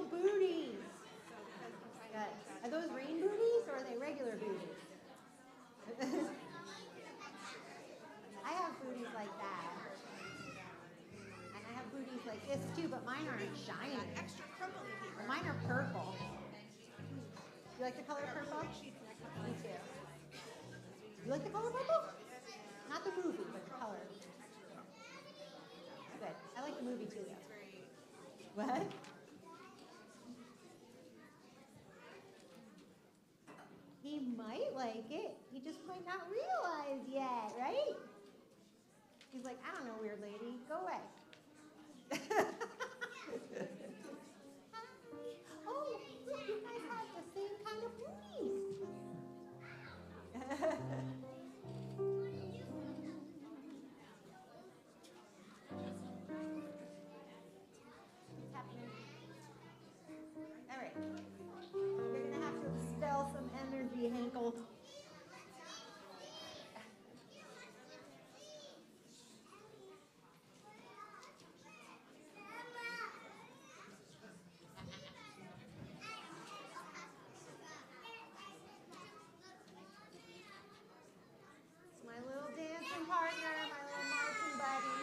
little booties. Good. Are those rain booties or are they regular booties? I have booties like that. And I have booties like this too, but mine aren't shiny. Extra crumbly paper. Mine are purple. You like the color purple? Me too. You like the color purple? Not the movie, but the color. Good. I like the movie too, though. What? He might like it. He just might not realize yet, right? He's like, I don't know, weird lady. Go away. Oh, look, you guys have the same kind of booties. What's happening? All right. You're going to have to expel some energy, Henkel. It's my little dancing partner, my little marching buddy.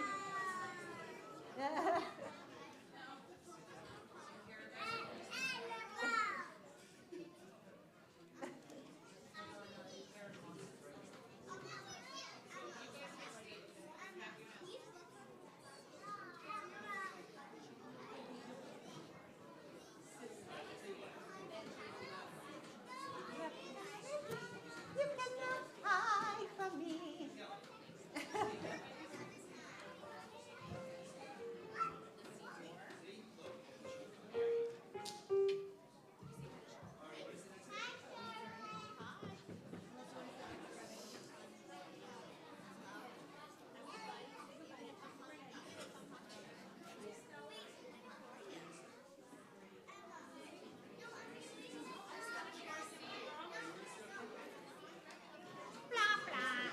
You cannot hide from me. Blah, blah.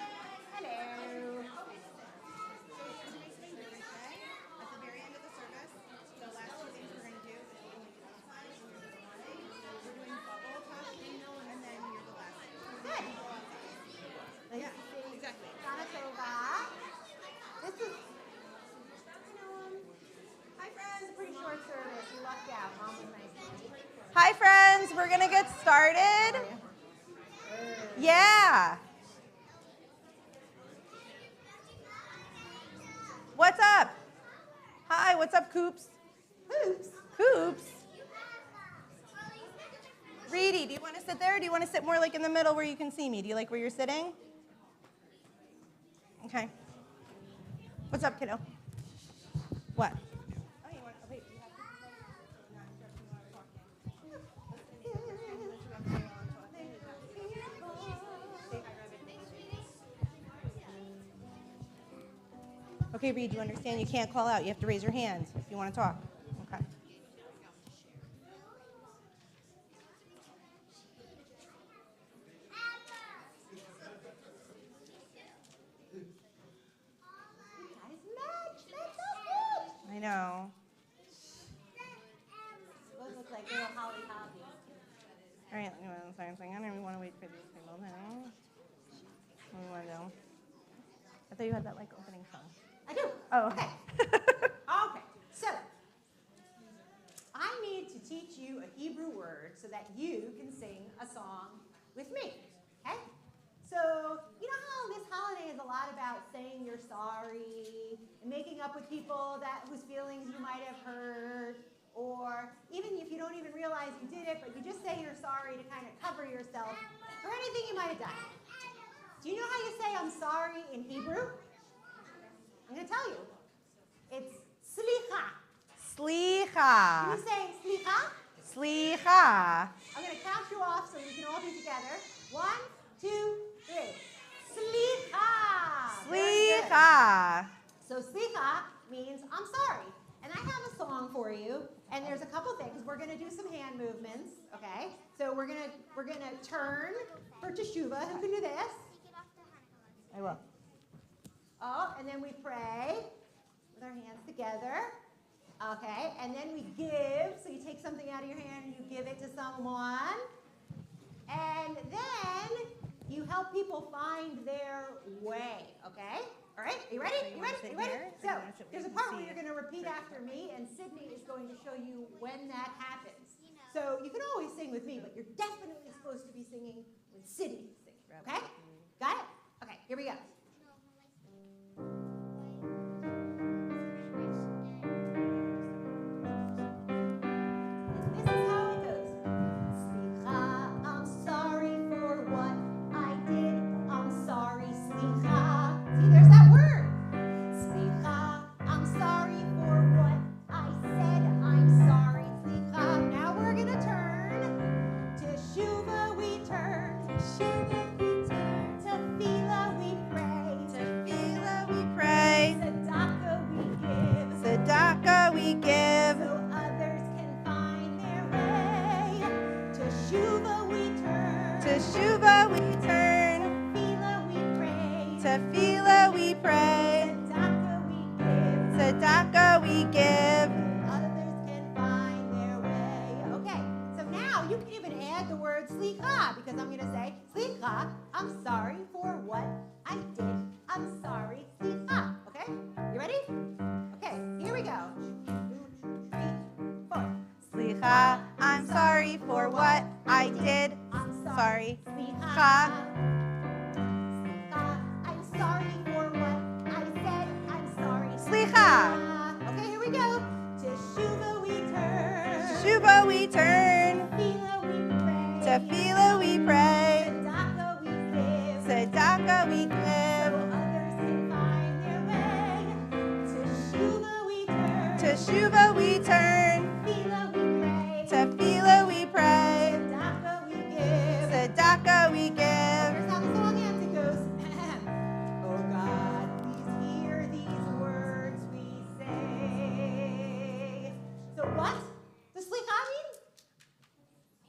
Hello. At the very end of the service, the last two things we're going to do is we're doing bubble tossing, and then you're the last. Good. Yeah, exactly. Donatova. This is, Hi, friends. this is a pretty short service. You lucked out. Mom was nice to you. Hi, friends. We're going to get started. Yeah. What's up? Hi, what's up, Coops? Hoops. Coops? Reedy, do you want to sit there or do you want to sit more like in the middle where you can see me? Do you like where you're sitting? Okay. What's up, kiddo? What? Oh, you want, wait, you have to not interrupt me while I'm talking. Okay, Reed, you understand you can't call out. You have to raise your hands if you want to talk. Okay. Guys, match. That's so good. I know. Those look like little holly hobbies. All right, let me one second. I don't even want to wait for these single thing. What do you want to do? I thought you had that like opening song. I do. Oh, Okay. Okay. So, I need to teach you a Hebrew word so that you can sing a song with me. Okay? So, you know how this holiday is a lot about saying you're sorry and making up with people whose feelings you might have hurt, or even if you don't even realize you did it, but you just say you're sorry to kind of cover yourself for anything you might have done. Do you know how you say I'm sorry in Hebrew? I'm going to tell you. It's slicha. Slicha. Can you say slicha? Slicha. I'm going to count you off so we can all be together. 1, 2, 3. Slicha. Very good. Slicha. So slicha means I'm sorry. And I have a song for you. And there's a couple things. We're going to do some hand movements. Okay. So we're gonna turn for teshuva. Who can do this? I will. Oh, and then we pray with our hands together. Okay, and then we give. So you take something out of your hand and you give it to someone. And then you help people find their way, okay? All right, are you ready? You ready? You ready? So there's a part where you're going to repeat after me, and Sydney is going to show you when that happens. So you can always sing with me, but you're definitely supposed to be singing when Sydney is singing, okay? Got it? Okay, here we go. This is how it goes. Slicha, I'm sorry for what I did. I'm sorry, slicha. See, there's that word. Slicha, I'm sorry for what I said. I'm sorry, slicha. Now we're going to turn. Teshuva we turn. Teshuva we turn. Tefillah we pray. Tefillah we pray. Tzedakah we give. Tzedakah we give. So others can find their way. Teshuva we turn. Teshuva we turn. Tefillah we pray. Tefillah we pray. Tzedakah we give. Tzedakah we give. Others can find their way. Okay, so now you can even add the word slicha, because I'm going to say, slicha, I'm sorry for what I did. I'm sorry, slicha. Okay, you ready? Okay, here we go. 2, 3, 4. Slicha, I'm sorry for what I did. I'm Sorry. Slicha. Slicha. I'm sorry for what I said. I'm sorry. Slicha. Okay, here we go. Teshuva we turn. Teshuva we turn. Tefillah we pray. Tefillah we pray. Tzedakah we give. Tzedakah we So give. others can find their way. Teshuva we turn. Teshuva we turn. Tefillah we pray. Tefillah we pray. Tzedakah we give. Tzedakah we give. Here's how the song ends. It goes, oh God, please hear these words we say. So what does slicha mean?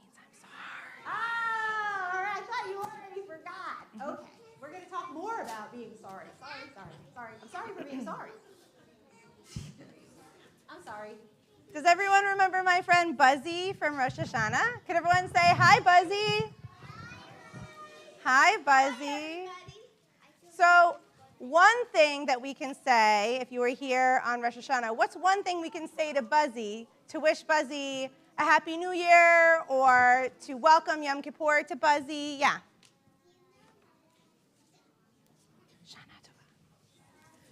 Means I'm sorry. Ah, all right, I thought you already forgot. Okay, we're going to talk more about being sorry. Sorry. I'm sorry for being sorry. I'm sorry. Does everyone remember my friend Buzzy from Rosh Hashanah? Could everyone say, hi, Buzzy? Hi, Buzzy. So one thing that we can say, if you were here on Rosh Hashanah, what's one thing we can say to Buzzy to wish Buzzy a Happy New Year or to welcome Yom Kippur to Buzzy? Yeah.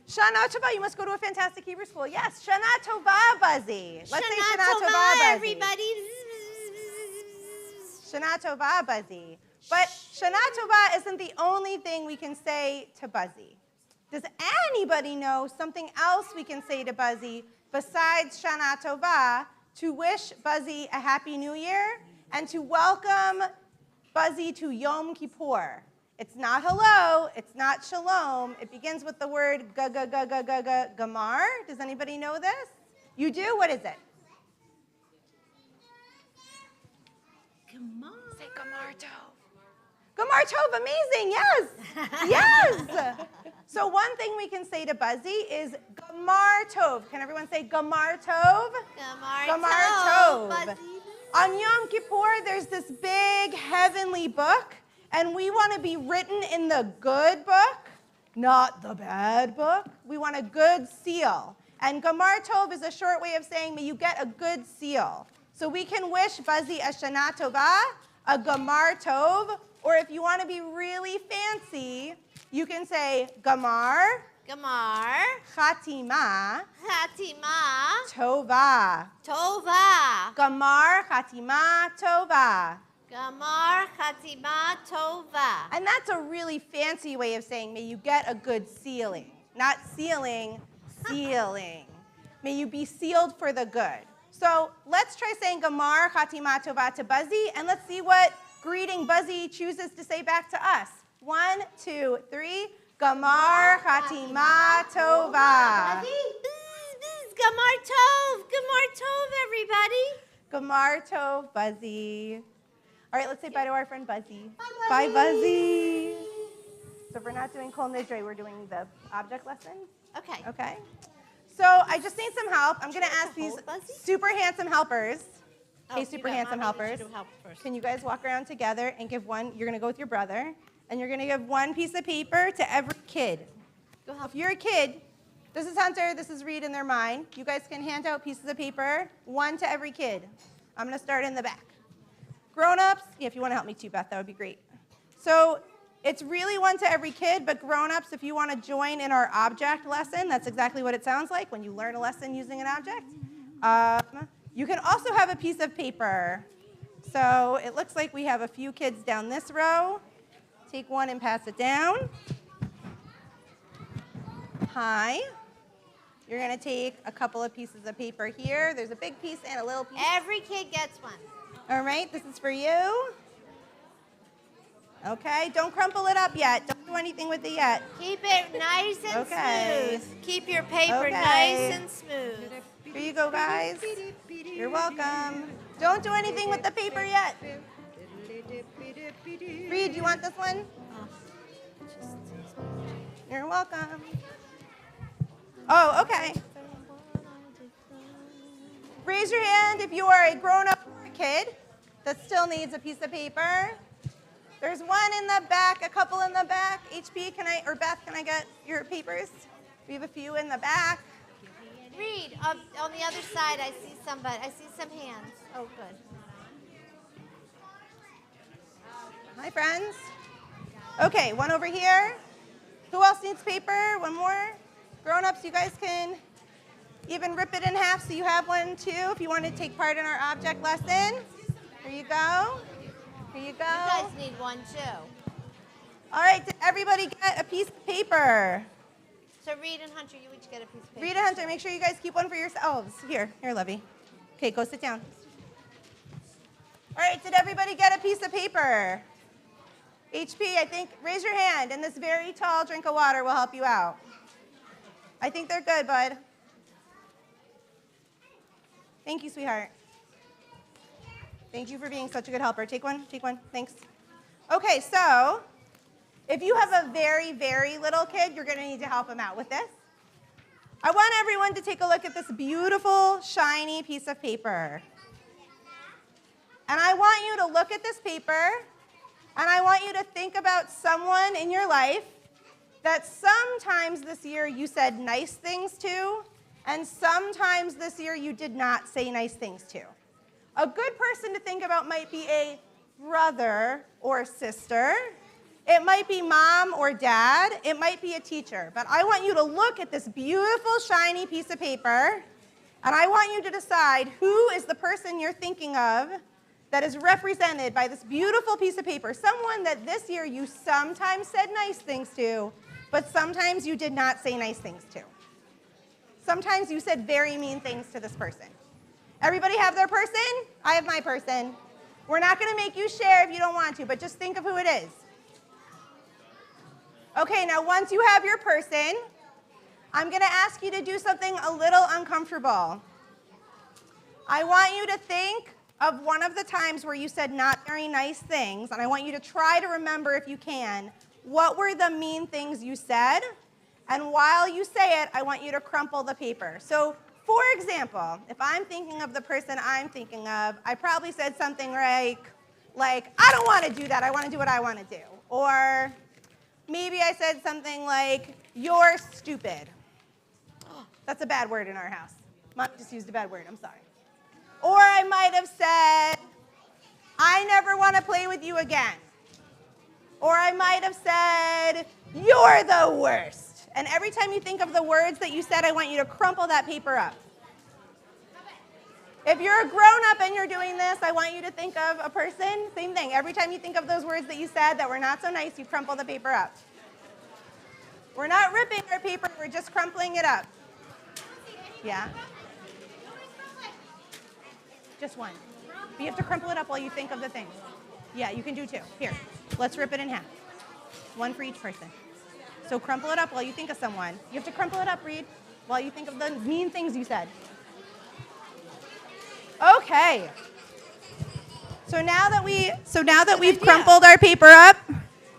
Shana Tova, you must go to a fantastic Hebrew school. Yes, Shana Tova, Buzzy. Let's say Shana Tova, Buzzy. everybody. Shana Tova, Buzzy. But Shana Tova isn't the only thing we can say to Buzzy. Does anybody know something else we can say to Buzzy besides Shana Tova to wish Buzzy a Happy New Year and to welcome Buzzy to Yom Kippur? It's not hello, it's not shalom. It begins with the word gamar. Does anybody know this? You do? What is it? Come on. Say gamar tov. Gamar tov, amazing, yes. Yes. So one thing we can say to Buzzy is gamar tov. Can everyone say gamar tov? Gamar tov. Buzzy. On Yom Kippur, there's this big heavenly book, and we want to be written in the good book, not the bad book. We want a good seal. And Gamar Tov is a short way of saying, may you get a good seal. So we can wish Buzzy a Shana Tova, a Gamar Tov, or if you want to be really fancy, you can say Gamar, Gamar. Chatima, Hatima. Tova. Tova. Gamar, Chatima, Tova. Gamar Chatima Tova. And that's a really fancy way of saying, may you get a good sealing. Not sealing, sealing. May you be sealed for the good. So let's try saying Gamar Chatima Tova to Buzzy, and let's see what greeting Buzzy chooses to say back to us. 1, 2, 3. Gamar Chatima Tova. Gamar Tov. Gamar Tov, everybody. Gamar Tov, Buzzy. All right, let's say bye to our friend Buzzy. Bye, Bye, Buzzy. So if we're not doing Kol Nidre, we're doing the object lesson. Okay. Okay. So I just need some help. I'm going to ask these hold, Buzzy? super handsome helpers. Oh, Hey, you super got handsome Mommy, you helpers. should help first. Can you guys walk around together and give one? You're going to go with your brother, and you're going to give one piece of paper to every kid. Go help. If you're a kid, this is Hunter, this is Reed in their mind. You guys can hand out pieces of paper, one to every kid. I'm going to start in the back. Grown-ups, yeah, if you want to help me too, Beth, that would be great. So it's really one to every kid, but grown-ups, if you want to join in our object lesson, that's exactly what it sounds like when you learn a lesson using an object. You can also have a piece of paper. So it looks like we have a few kids down this row. Take one and pass it down. Hi. You're going to take a couple of pieces of paper here. There's a big piece and a little piece. Every kid gets one. All right, this is for you. Okay, don't crumple it up yet. Don't do anything with it yet. Keep it nice and Okay. smooth. Keep your paper Okay. nice and smooth. Here you go, guys. You're welcome. Don't do anything with the paper yet. Reed, you want this one? You're welcome. Oh, okay. Raise your hand if you are a grown-up or a kid that still needs a piece of paper. There's one in the back, a couple in the back. HP, or Beth, can I get your papers? We have a few in the back. Read on the other side. I see somebody. I see some hands. Oh, good. Hi, friends. Okay, one over here. Who else needs paper? One more. Grown-ups, you guys can even rip it in half so you have one too if you want to take part in our object lesson. Here you go. Here you go. You guys need one too. All right, did everybody get a piece of paper? So Reed and Hunter, you each get a piece of paper. Rita, Hunter, make sure you guys keep one for yourselves. Here, Lovey. Okay, go sit down. All right, did everybody get a piece of paper? HP, I think, raise your hand, and this very tall drink of water will help you out. I think they're good, bud. Thank you, sweetheart. Thank you for being such a good helper. Take one, thanks. Okay, so if you have a very, very little kid, you're going to need to help them out with this. I want everyone to take a look at this beautiful, shiny piece of paper. And I want you to look at this paper, and I want you to think about someone in your life that sometimes this year you said nice things to, and sometimes this year you did not say nice things to. A good person to think about might be a brother or sister. It might be mom or dad. It might be a teacher. But I want you to look at this beautiful, shiny piece of paper, and I want you to decide who is the person you're thinking of that is represented by this beautiful piece of paper. Someone that this year you sometimes said nice things to, but sometimes you did not say nice things to. Sometimes you said very mean things to this person. Everybody have their person? I have my person. We're not going to make you share if you don't want to, but just think of who it is. Okay, now once you have your person, I'm going to ask you to do something a little uncomfortable. I want you to think of one of the times where you said not very nice things, and I want you to try to remember, if you can, what were the mean things you said, and while you say it, I want you to crumple the paper. So, for example, if I'm thinking of the person I'm thinking of, I probably said something like, I don't want to do that, I want to do what I want to do. Or maybe I said something like, you're stupid. That's a bad word in our house. Mom just used a bad word, I'm sorry. Or I might have said, I never want to play with you again. Or I might have said, you're the worst. And every time you think of the words that you said, I want you to crumple that paper up. If you're a grown-up and you're doing this, I want you to think of a person, same thing. Every time you think of those words that you said that were not so nice, you crumple the paper up. We're not ripping our paper, we're just crumpling it up. Yeah? Just one. But you have to crumple it up while you think of the things. Yeah, you can do two. Here, let's rip it in half. One for each person. So crumple it up while you think of someone. You have to crumple it up, Reed, while you think of the mean things you said. Okay. So now that we've crumpled our paper up,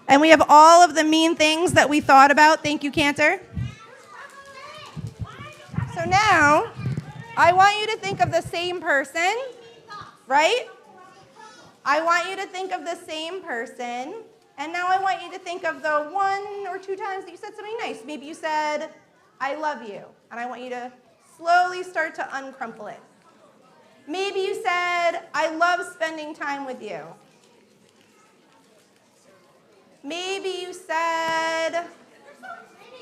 and we have all of the mean things that we thought about, thank you, Cantor. So now, I want you to think of the same person, right? I want you to think of the same person. And now I want you to think of the 1 or 2 times that you said something nice. Maybe you said, I love you. And I want you to slowly start to uncrumple it. Maybe you said, I love spending time with you. Maybe you said,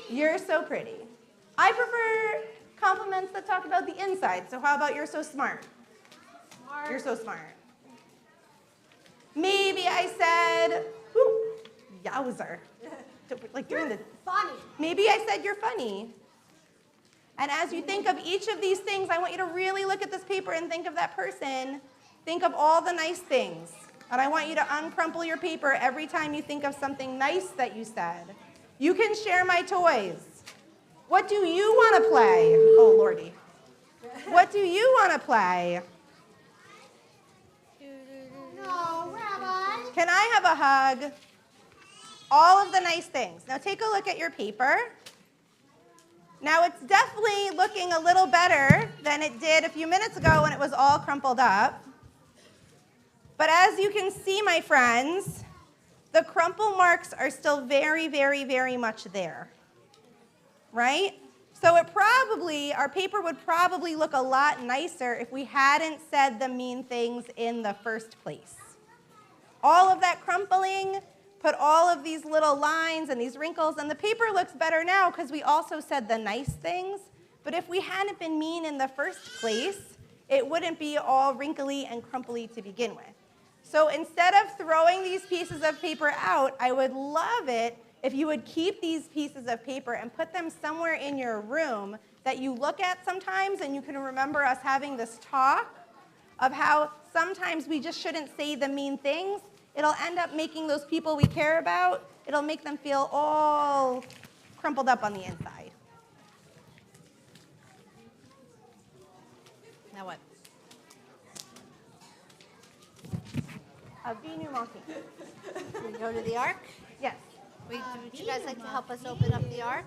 you're so pretty. I prefer compliments that talk about the inside. So how about you're so smart? You're so smart. Maybe I said, whoo, yowzer. Like during the Funny. Maybe I said you're funny. And as you think of each of these things, I want you to really look at this paper and think of that person. Think of all the nice things. And I want you to uncrumple your paper every time you think of something nice that you said. You can share my toys. What do you want to play? Oh, Lordy. What do you want to play? No, Rabbi. Can I have a hug? All of the nice things. Now take a look at your paper. Now it's definitely looking a little better than it did a few minutes ago when it was all crumpled up. But as you can see, my friends, the crumple marks are still very, very, very much there, right? So our paper would probably look a lot nicer if we hadn't said the mean things in the first place. All of that crumpling put all of these little lines and these wrinkles, and the paper looks better now because we also said the nice things. But if we hadn't been mean in the first place, it wouldn't be all wrinkly and crumply to begin with. So instead of throwing these pieces of paper out, I would love it if you would keep these pieces of paper and put them somewhere in your room that you look at sometimes, and you can remember us having this talk of how sometimes we just shouldn't say the mean things. It'll end up making those people we care about, it'll make them feel all crumpled up on the inside. Now what? Avinu Malkeinu. We go to the ark? Yes. Would you guys like to help us open up the ark?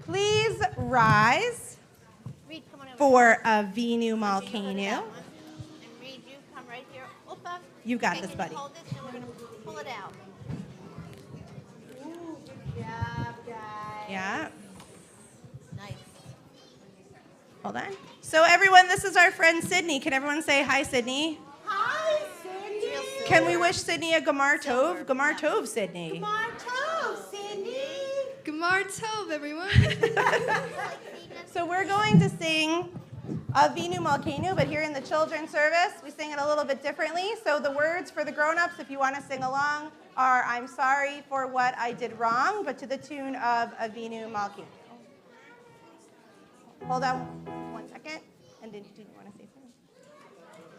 Please rise Reed, come on over. for Avinu You go to Malkeinu. that one. And Reed, you come right here. Opa. You got Okay, this, can buddy. You hold it, and we're going to pull it out. Ooh, good job, guys. Yeah. Nice. Hold on. So everyone, this is our friend Sydney. Can everyone say hi, Sydney? Hi, Cindy. Real silver. Can we wish Sydney a Gamar Silver. Tov? Gamar Tov, Sydney. Marto, Cindy. Gemar Tov, everyone. So we're going to sing Avinu Malkeinu, but here in the children's service, we sing it a little bit differently. So the words for the grown-ups, if you want to sing along, are I'm sorry for what I did wrong, but to the tune of Avinu Malkeinu. Hold on 1 second. And did you want to say something?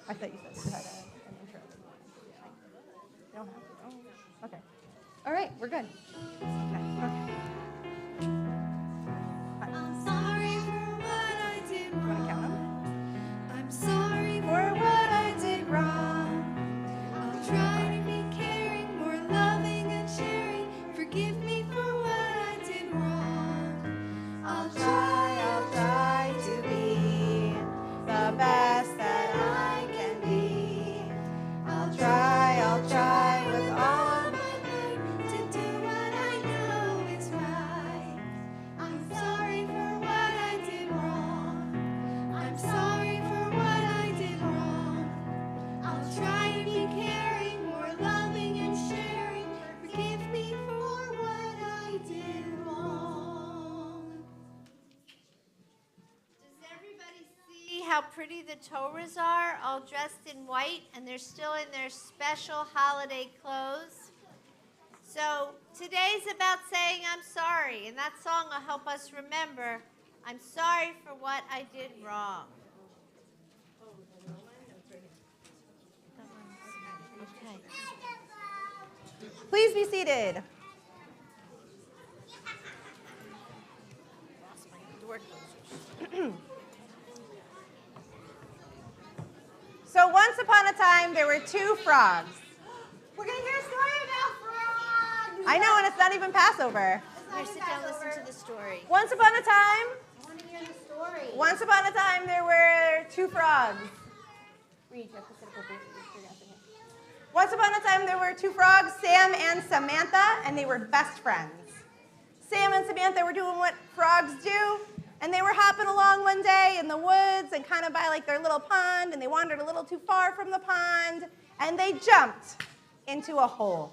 I thought you said you had an intro. You don't have to. Oh, okay. All right, we're good. Okay. I'm sorry for what I did You want to count wrong. them? I'm sorry For what I did wrong. I'll try to be caring, more loving and sharing. Forgive me for what I did wrong. I'll try to be the best that I can be. I'll try with all of my might to do what I know is right. I'm sorry for what I did wrong. I'm sorry for what I did wrong. I'll try to be caring, more loving and sharing. Forgive me for what I did wrong. Does everybody see how pretty the Torahs are, all dressed in white, and they're still in their special holiday clothes? So today's about saying I'm sorry, and that song will help us remember I'm sorry for what I did wrong. Okay. Please be seated. Lost my door closers. So once upon a time, there were 2 frogs. We're going to hear a story about frogs. I know, and it's not even Passover. Here, sit down, listen to the story. Once upon a time, hear the story. Once upon a time, there were two frogs. Read, Jeff, Once upon a time, there were two frogs, Sam and Samantha, and they were best friends. Sam and Samantha were doing what frogs do, and they were hopping along one day in the woods and kind of by like their little pond, and they wandered a little too far from the pond, and they jumped into a hole.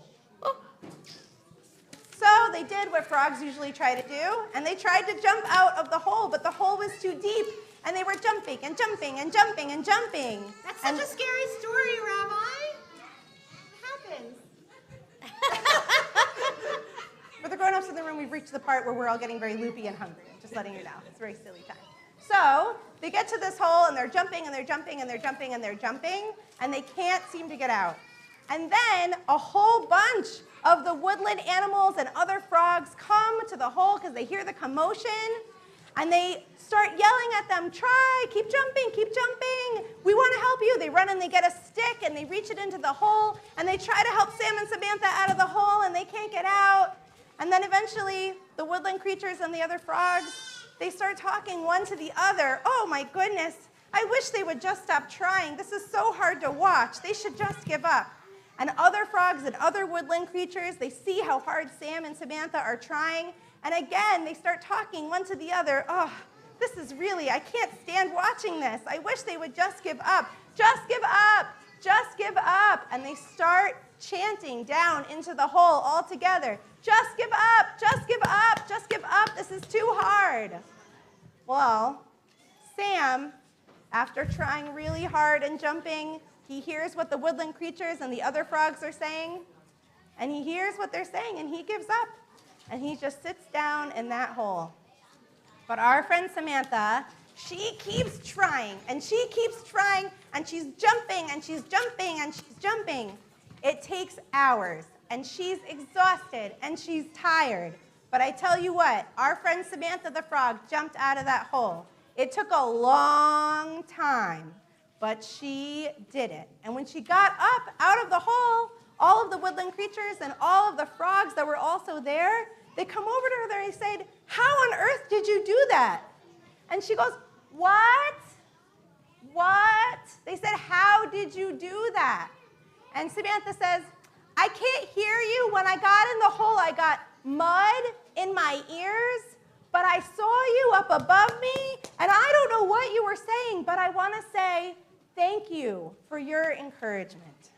So they did what frogs usually try to do, and they tried to jump out of the hole, but the hole was too deep, and they were jumping and jumping and jumping and jumping. That's such a scary story, Rabbi. What happens? For the grown-ups in the room, we've reached the part where we're all getting very loopy and hungry. Just letting you know. It's a very silly time. So they get to this hole, and they're jumping, and they're jumping, and they're jumping, and they're jumping, and they can't seem to get out. And then a whole bunch of the woodland animals and other frogs come to the hole because they hear the commotion, and they start yelling at them, try, keep jumping, we want to help you. They run and they get a stick, and they reach it into the hole, and they try to help Sam and Samantha out of the hole, and they can't get out. And then eventually, the woodland creatures and the other frogs, they start talking one to the other. Oh my goodness, I wish they would just stop trying. This is so hard to watch. They should just give up. And other frogs and other woodland creatures, they see how hard Sam and Samantha are trying. And again, they start talking one to the other. Oh, this is really, I can't stand watching this. I wish they would just give up. Just give up. Just give up. And they start chanting down into the hole all together. Just give up. Just give up. Just give up. This is too hard. Well, Sam, after trying really hard and jumping, he hears what the woodland creatures and the other frogs are saying, and he hears what they're saying, and he gives up, and he just sits down in that hole. But our friend Samantha, she keeps trying, and she keeps trying, and she's jumping, and she's jumping, and she's jumping. It takes hours, and she's exhausted, and she's tired. But I tell you what, our friend Samantha the frog jumped out of that hole. It took a long time, but she did it. And when she got up out of the hole, all of the woodland creatures and all of the frogs that were also there, they come over to her and they said, how on earth did you do that? And she goes, what? What? They said, how did you do that? And Samantha says, I can't hear you. When I got in the hole, I got mud in my ears, but I saw you up above me, and I don't know what you were saying, but I want to say thank you for your encouragement.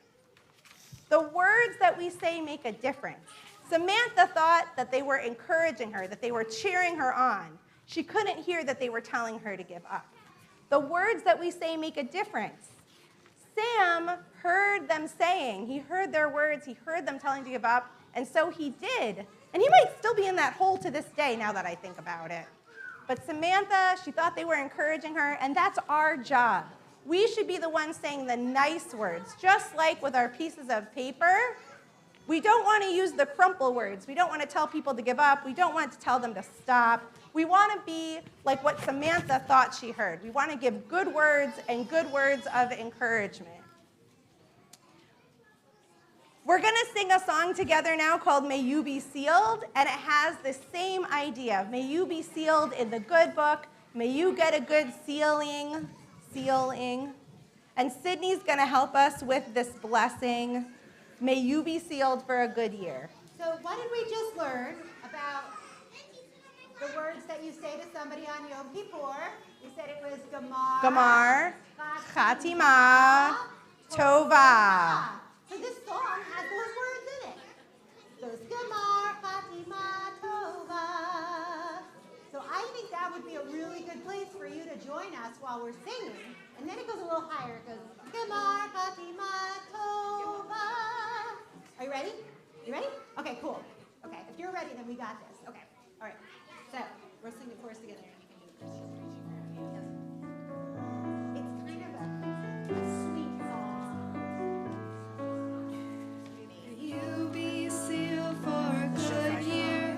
The words that we say make a difference. Samantha thought that they were encouraging her, that they were cheering her on. She couldn't hear that they were telling her to give up. The words that we say make a difference. Sam heard them saying, he heard their words, he heard them telling to give up, and so he did. And he might still be in that hole to this day now that I think about it. But Samantha, she thought they were encouraging her, and that's our job. We should be the ones saying the nice words, just like with our pieces of paper. We don't want to use the crumple words. We don't want to tell people to give up. We don't want to tell them to stop. We want to be like what Samantha thought she heard. We want to give good words and good words of encouragement. We're going to sing a song together now called May You Be Sealed, and it has the same idea. May you be sealed in the good book. May you get a good sealing. And Sydney's going to help us with this blessing. May you be sealed for a good year. So what did we just learn about the words that you say to somebody on Yom Kippur? We said it was Gamar, Chatima, Tova. So this song has those words in it. So it's Gamar, Chatima, Tova. So I think that would be a really good place for you to join us while we're singing. And then it goes a little higher. It goes Gamar, Chatima, Tova. Are you ready? You ready? Okay, cool. Okay, if you're ready, then we got this. Okay, all right. So we're singing the chorus together. It's kind of a sweet song. You be sealed for a good year,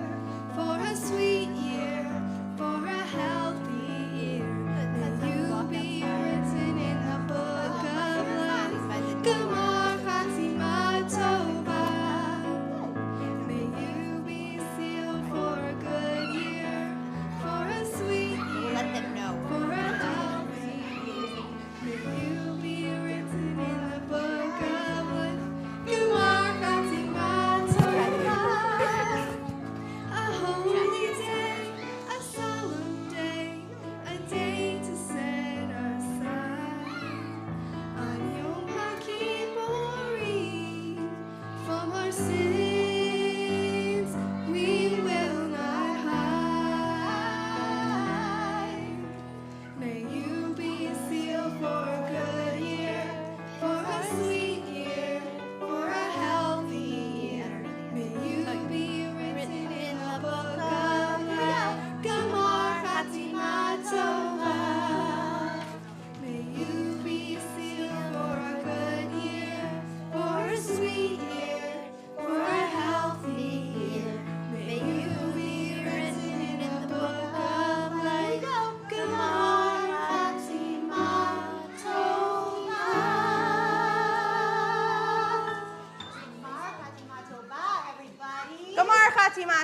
for a sweet year, for a healthy year. May you be written in the book of life. Gamar Chatima Tova. May you be sealed for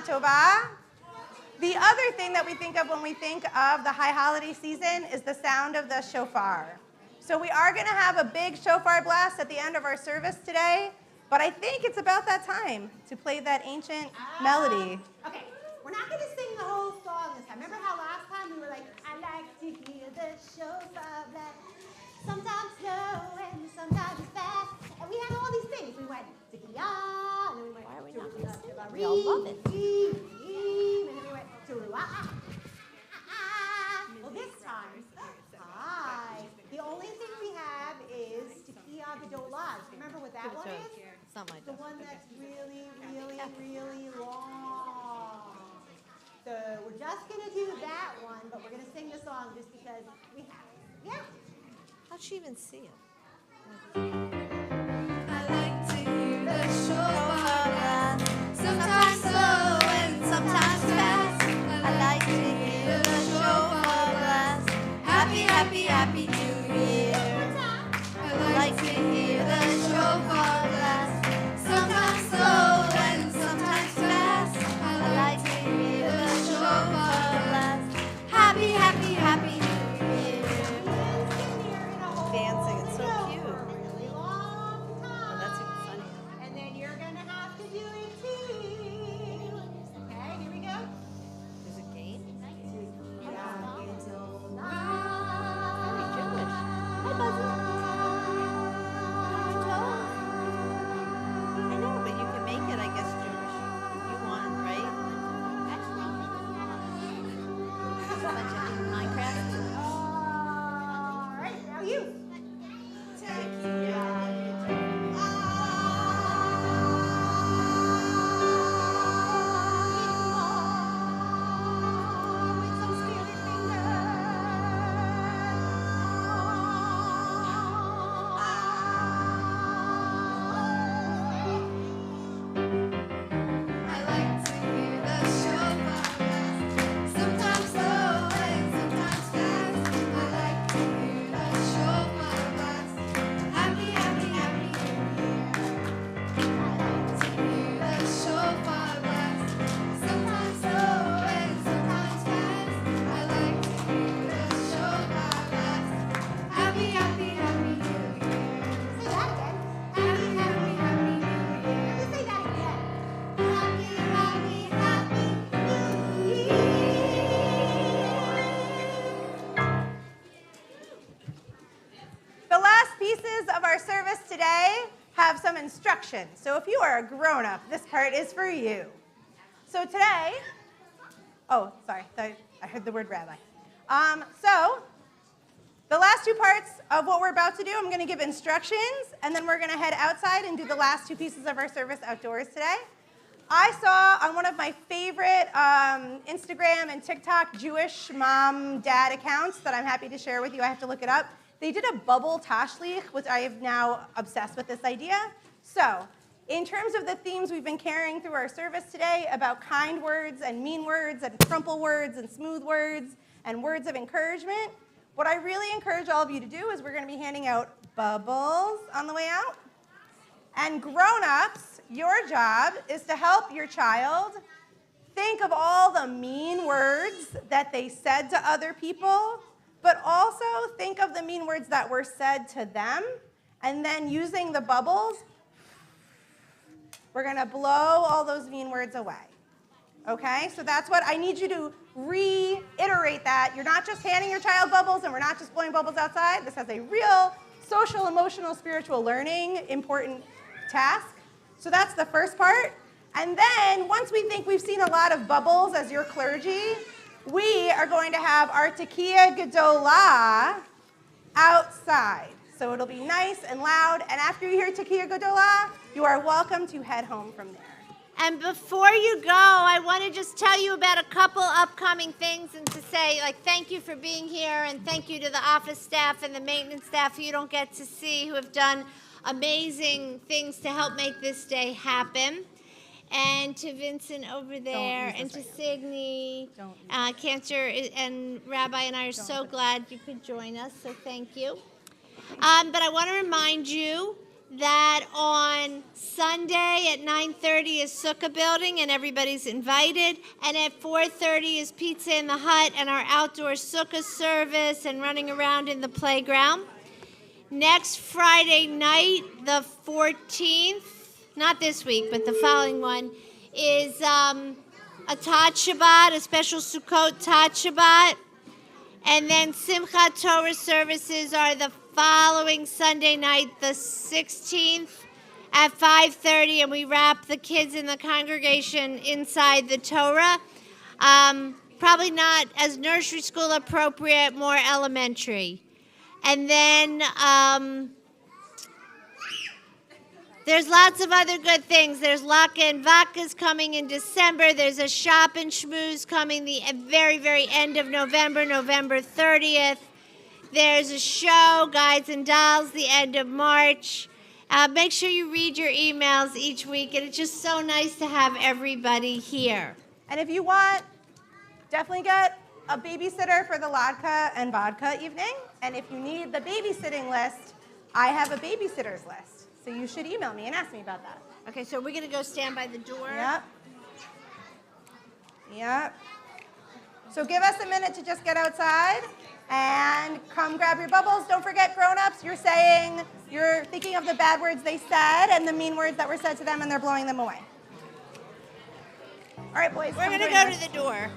Tova. The other thing that we think of when we think of the high holiday season is the sound of the shofar. So we are going to have a big shofar blast at the end of our service today, but I think it's about that time to play that ancient melody. Okay, we're not going to sing the whole song this time. Remember how last time we were like, I like to hear the shofar blast. Sometimes slow and sometimes fast. And we had all these things. We went to Kiyah, and then we went Why are we to not gonna sing it? Shofar, We all love it. and then we went to Ruah. Well, this time, the only thing we have is Tekiah Gedolah. Remember what that one is? It's not my The job. one that's really, really, really long. So we're just going to do that one, but we're going to sing the song just because we have it. Yeah. How'd she even see it? I like to hear the shofar blast, sometimes slow and sometimes fast. I like to hear the shofar blast. Happy, happy, happy New Year. I like to hear the shofar blast, sometimes slow and sometimes fast. I like to hear the shofar blast. Happy, happy, happy New Year. Dancing, it's so cute. For a really long time. Oh, that's even funnier. And then you're going to have to do it too. Okay, here we go. There's a game? Very Jewish. Hi, Buzzy. I know, but you can make it, I guess, Jewish. You want, right? A bunch of Minecraft. All right, now you. With some spirit I like to hear the shofar blast, sometimes slow and sometimes fast. I like to hear the shofar blast. Happy, happy, happy New Year. I like to hear the shofar blast, sometimes slow and sometimes fast. I like to hear the shofar blast. Happy, happy, happy New Year. Say that again. Happy, happy, happy New Year. Just say that again. Happy, happy, happy New Year. The last pieces of our service today have some instructions. So if you are a grown-up, this part is for you. So today, oh, sorry, I heard the word rabbi. So the last two parts of what we're about to do, I'm going to give instructions, and then we're going to head outside and do the last two pieces of our service outdoors today. I saw on one of my favorite Instagram and TikTok Jewish mom-dad accounts that I'm happy to share with you. I have to look it up. They did a bubble tashlich, which I have now obsessed with this idea. So in terms of the themes we've been carrying through our service today about kind words and mean words and crumple words and smooth words and words of encouragement, what I really encourage all of you to do is we're going to be handing out bubbles on the way out. And grown-ups, your job is to help your child think of all the mean words that they said to other people, but also think of the mean words that were said to them, and then using the bubbles, we're going to blow all those mean words away. Okay? So that's what I need you to reiterate that. You're not just handing your child bubbles, and we're not just blowing bubbles outside. This has a real social, emotional, spiritual learning important task. So that's the first part. And then once we think we've seen a lot of bubbles as your clergy, we are going to have our Tekiah Gedolah outside. So it'll be nice and loud. And after you hear Tekiah Gedolah, you are welcome to head home from there. And before you go, I want to just tell you about a couple upcoming things and to say, like, thank you for being here and thank you to the office staff and the maintenance staff who you don't get to see who have done amazing things to help make this day happen. And to Vincent over there and to Signe, Cantor and Rabbi and I are so glad you could join us, so thank you. But I want to remind you that on Sunday at 9:30 is Sukkah building and everybody's invited. And at 4:30 is Pizza in the Hut and our outdoor Sukkah service and running around in the playground. Next Friday night, the 14th, not this week, but the following one, is a Tat Shabbat, a special Sukkot Tat Shabbat. And then Simchat Torah services are the following Sunday night, the 16th at 5:30, and we wrap the kids in the congregation inside the Torah. Probably not as nursery school appropriate, more elementary. And then there's lots of other good things. There's Laka and Vaka's coming in December. There's a Shop and Schmooze coming the very, very end of November, November 30th. There's a show, Guides and Dolls, the end of March. Make sure you read your emails each week, and it's just so nice to have everybody here. And if you want, definitely get a babysitter for the latke and vodka evening. And if you need the babysitting list, I have a babysitter's list. So you should email me and ask me about that. Okay, so we're going to go stand by the door. Yep. Yep. So give us a minute to just get outside and come grab your bubbles. Don't forget, grown-ups, you're thinking of the bad words they said and the mean words that were said to them, and they're blowing them away. All right, boys. We're going to go to the door.